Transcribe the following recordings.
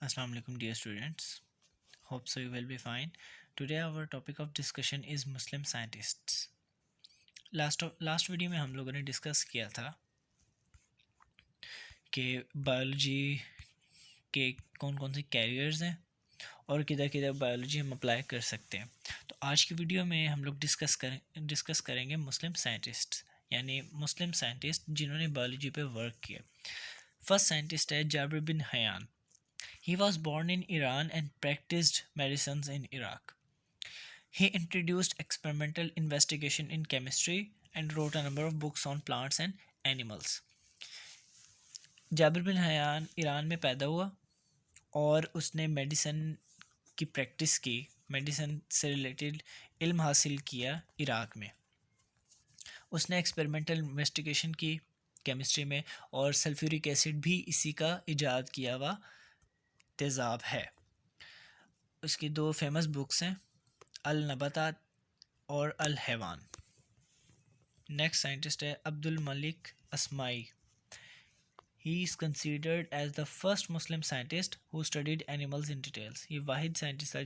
Assalamu alaikum dear students. Hope so you will be fine. Today our topic of discussion is Muslim scientists. Last video में हम लोगों ने discuss किया था कि बायोलॉजी के कौन कौन से कैरियर्स हैं और किधर किधर बायोलॉजी हम अप्लाई कर सकते हैं। तो आज की वीडियो में हम लोग डिस्कस करेंगे मुस्लिम साइंटिस्ट, यानी मुस्लिम साइंटिस्ट जिन्होंने बायोलॉजी पे वर्क किया। फर्स्ट साइंटिस्ट है Jabir bin Hayyan. He was born in Iran and practiced medicines in Iraq. He introduced experimental investigation in chemistry and wrote a number of books on plants and animals. Jabir bin Hayyan Iran में पैदा हुआ और उसने medicine की practice की, medicine से related इल्म हासिल किया इराक में। उसने एक्सपेरिमेंटल इन्वेस्टिगेशन की केमिस्ट्री में और सल्फ्यूरिक एसिड भी इसी का इजाद किया हुआ तेज़ाब है। उसकी दो फेमस बुक्स हैं, अल नबातात और अल हैवान। नेक्स्ट साइंटिस्ट है Abdul Malik Asmai. He is considered as the first Muslim scientist who studied animals in details. ये वाहिद साइंटिस्ट था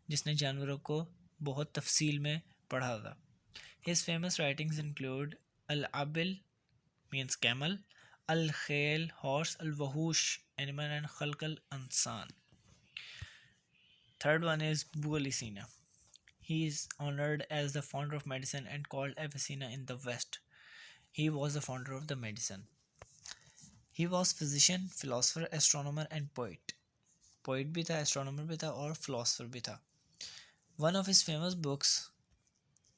जिसने जानवरों को बहुत तफसील में पढ़ा था। हिज फेमस राइटिंग्स इंक्लूड अल आबिल मीन्स कैमल, अल खेल हॉर्स, अल वहूश एनिमल एंड खल्कल इंसान। Third one is Abu Sina. He is honored as the founder of medicine and called Avicenna in the West. He was the founder of the medicine. He was physician, philosopher, astronomer and poet. Poet भी था, astronomer भी था और philosopher भी था। One of his famous books,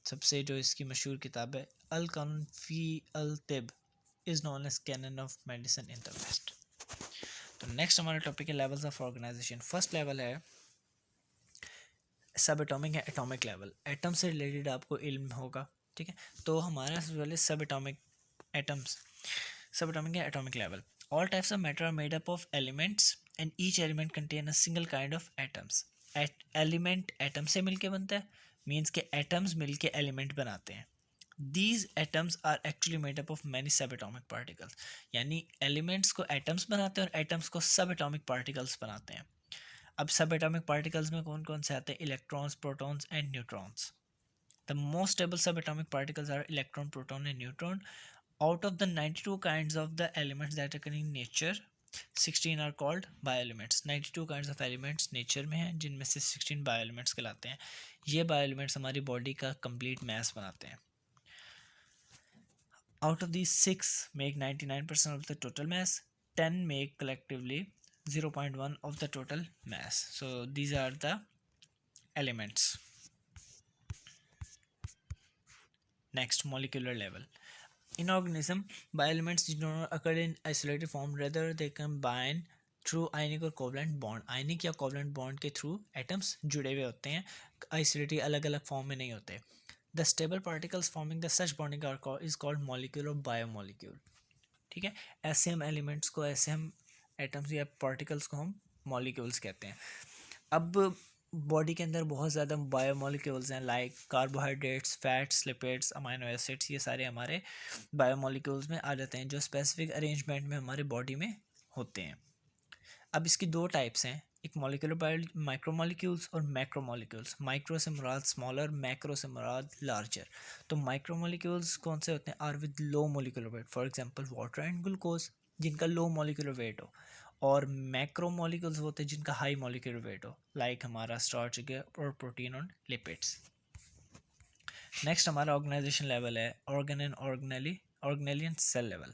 सबसे जो इसकी मशहूर किताब है अल कानून फी अल तिब, is known as canon of medicine in the West. तो नेक्स्ट हमारा टॉपिक है levels of organisation. First level है सब एटॉमिक है एटॉमिक लेवल। एटम से रिलेटेड आपको इल्म होगा, ठीक है। तो हमारा सबसे पहले सब एटॉमिक है atomic level. All types of matter are made up of elements and each element contain a single kind of atoms. Element atom से मिलके बनता है, मीन्स के एटम्स मिलके एलिमेंट बनाते हैं। These atoms are actually made up of many सब atomic particles, यानी एलिमेंट्स को एटम्स बनाते हैं और एटम्स को सब एटॉमिक पार्टिकल्स बनाते हैं। अब सब एटॉमिक पार्टिकल्स में कौन कौन से आते हैं? Electrons, protons and neutrons. The most stable sub atomic particles are electron, proton and neutron. Out of the 92 kinds of the elements that occur in nature, 16 are called bioelements। 92 kinds of elements nature में हैं, जिनमें से 16 bioelements कहलाते हैं। ये bioelements हमारी body का complete mess बनाते हैं। Out of these 6 make 99% of the total mass, 10 make collectively 0.1 of the total mass. So these are the elements. Next, molecular level. In organism, bioelements do not occur in isolated form, rather they combine through ionic or covalent bond। ionic या covalent bond के through atoms जुड़े हुए होते हैं, isolated अलग अलग form में नहीं होते। The stable particles forming the such bonding is called molecule or biomolecule। ठीक है, ऐसे हम एलिमेंट्स को, ऐसे हम एटम्स या पार्टिकल्स को हम मॉलिक्यूल्स कहते हैं। अब बॉडी के अंदर बहुत ज़्यादा बायोमोलिक्यूल्स हैं, like carbohydrates, fats, lipids, amino acids. ये सारे हमारे बायोमोलिक्यूल्स में आ जाते हैं, जो स्पेसिफिक अरेंजमेंट में हमारे बॉडी में होते हैं। अब इसकी दो टाइप्स हैं, एक मॉलिक्यूलर माइक्रोमोलिक्यूल्स और मैक्रोमोलिक्यूल्स। माइक्रो से मुराद स्मॉलर, मैक्रो से मुराद लार्जर। तो माइक्रोमोलिक्यूल्स कौन से होते हैं? Are with low molecular weight, for example water and glucose, जिनका लो मोलिकुलर वेट हो। और मैक्रोमोलिक्यूल्स होते हैं जिनका हाई मोलिकुलर वेट हो, लाइक हमारा स्टार्च और प्रोटीन और लिपिड्स। नेक्स्ट हमारा ऑर्गेनाइजेशन लेवल है organ and organelle and cell level.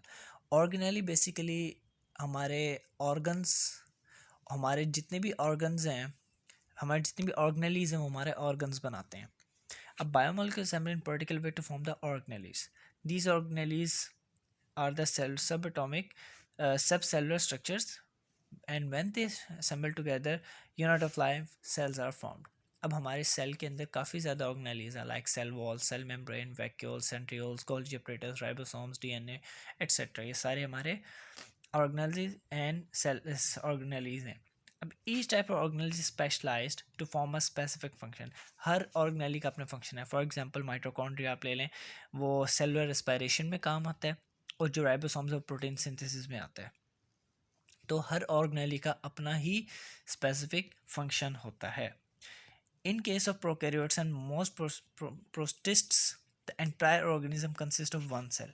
Organelle basically हमारे ऑर्गन्स, हमारे जितने भी ऑर्गन्स हैं, हमारे जितने भी ऑर्गेनेलीज हैं, वो हमारे ऑर्गन्स बनाते हैं। अब biomolecules assemble in particular way to form the organelles. These organelles are the subatomic subcellular structures, and when they assemble together unit of life cells are formed। अब हमारे सेल के अंदर काफ़ी ज़्यादा ऑर्गेनेलीज हैं, like cell wall, cell membrane, vacuole, centrioles, Golgi apparatus, ribosomes, DNA etcetera. ये सारे हमारे organelles and cell organelles हैं। अब each type of organelle is specialized to form a specific function. हर ऑर्गेनेली का अपना फंक्शन है। फॉर एग्जांपल माइटोकॉन्ड्रिया आप ले लें, वो सेलुलर रेस्पिरेशन में काम आता है, और जो राइबोसोम्स और प्रोटीन सिंथेसिस में आता है। तो हर ऑर्गेनेली का अपना ही स्पेसिफिक फंक्शन होता है. In case of prokaryotes and most protists, the entire organism consists of one cell.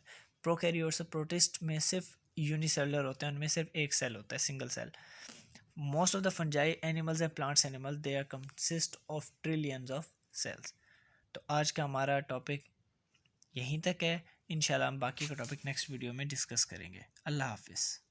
Prokaryotes और protist में सिर्फ unicellular होते हैं, उनमें सिर्फ एक सेल होता है, single cell. Most of the fungi, animals and plants animal, they are consist of trillions of cells. तो आज का हमारा टॉपिक यहीं तक है. इंशाल्लाह हम बाकी का टॉपिक नेक्स्ट वीडियो में डिस्कस करेंगे. अल्लाह हाफिज़.